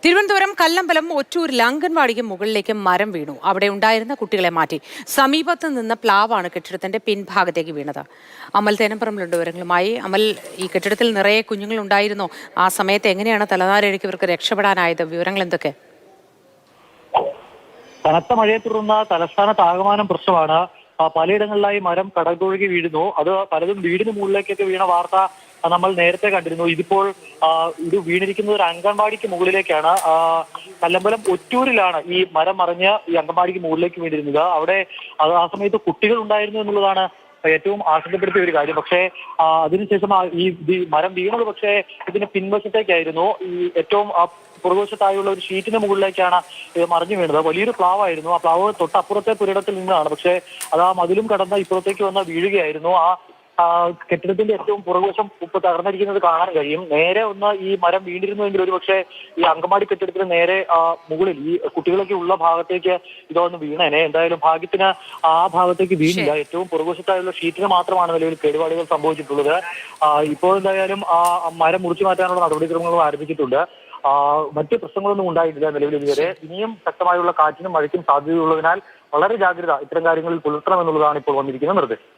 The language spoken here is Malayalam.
തിരുവനന്തപുരം കല്ലമ്പലം ഒറ്റൂരിൽ അംഗൻവാടിക്ക് മുകളിലേക്ക് മരം വീണു. അവിടെ ഉണ്ടായിരുന്ന കുട്ടികളെ മാറ്റി. സമീപത്ത് നിന്ന് പ്ലാവാണ് കെട്ടിടത്തിന്റെ പിൻഭാഗത്തേക്ക് വീണത്. അമൽ തേനപ്പുറമുണ്ട് വിവരങ്ങളുമായി. അമൽ, ഈ കെട്ടിടത്തിൽ നിറയെ കുഞ്ഞുങ്ങൾ ഉണ്ടായിരുന്നോ? ആ സമയത്ത് എങ്ങനെയാണ് തലനാരിഴയ്ക്ക് ഇവർക്ക് രക്ഷപ്പെടാനായത്? വിവരങ്ങൾ എന്തൊക്കെ? കനത്ത മഴയെ തുടർന്ന് തലസ്ഥാനത്ത് ആകമാനം പ്രശ്നമാണ്. പലയിടങ്ങളിലായി മരം കടകൊഴുകി വീഴുന്നു. അത് പലതും വീടിന് മുകളിലേക്കൊക്കെ വീണ വാർത്ത നമ്മൾ നേരത്തെ കണ്ടിരുന്നു. ഇതിപ്പോൾ ഇത് വീണിരിക്കുന്നത് ഒരു അംഗൻവാടിക്ക് മുകളിലേക്കാണ്. കല്ലമ്പലം ഒറ്റൂരിലാണ് ഈ മരം മറിഞ്ഞ് ഈ അംഗൻവാടിക്ക് മുകളിലേക്ക് വീണിരുന്നത്. അവിടെ ആ സമയത്ത് കുട്ടികൾ ഉണ്ടായിരുന്നു എന്നുള്ളതാണ് ഏറ്റവും ആശങ്കപ്പെടുത്തിയ ഒരു കാര്യം. പക്ഷേ അതിനുശേഷം ഈ മരം വീണത് പക്ഷേ ഇതിന് പിൻവശത്തേക്കായിരുന്നു. ഈ ഏറ്റവും പുറകുവശത്തായുള്ള ഒരു ഷീറ്റിന് മുകളിലേക്കാണ് ഇത് മറിഞ്ഞു വീണത്. വലിയൊരു പ്ലാവായിരുന്നു. ആ പ്ലാവ് തൊട്ടപ്പുറത്തെ പുരയിടത്തിൽ നിന്നാണ്. പക്ഷേ അത് ആ മതിലും കടന്ന് ഇപ്പുറത്തേക്ക് വന്ന് വീഴുകയായിരുന്നു. കെട്ടിടത്തിന്റെ ഏറ്റവും പുറകുവശം ഇപ്പൊ തകർന്നിരിക്കുന്നത് കാണാൻ കഴിയും. നേരെ ഒന്ന് ഈ മരം വീണിരുന്നുവെങ്കിൽ ഒരു പക്ഷേ ഈ അങ്കമാടി കെട്ടിടത്തിന് നേരെ മുകളിൽ ഈ കുട്ടികളൊക്കെ ഉള്ള ഭാഗത്തേക്ക് ഇതൊന്ന് വീണേനെ. എന്തായാലും ഭാഗ്യത്തിന് ആ ഭാഗത്തേക്ക് വീണില്ല. ഏറ്റവും പുറകുവശത്തായുള്ള ഷീറ്റിന് മാത്രമാണ് നിലവിൽ കേടുപാടുകൾ സംഭവിച്ചിട്ടുള്ളത്. ഇപ്പോൾ എന്തായാലും ആ മരം മുറിച്ചു മാറ്റാനുള്ള നടപടിക്രമങ്ങളും ആരംഭിച്ചിട്ടുണ്ട്. മറ്റ് പ്രശ്നങ്ങളൊന്നും ഉണ്ടായിട്ടില്ല നിലവിൽ ഇതുവരെ. ഇനിയും ശക്തമായുള്ള കാറ്റിനും മഴയ്ക്കും സാധ്യതയുള്ളതിനാൽ വളരെ ജാഗ്രത ഇത്തരം കാര്യങ്ങളിൽ പുലർത്തണമെന്നുള്ളതാണ് ഇപ്പോൾ വന്നിരിക്കുന്ന നിർദ്ദേശം.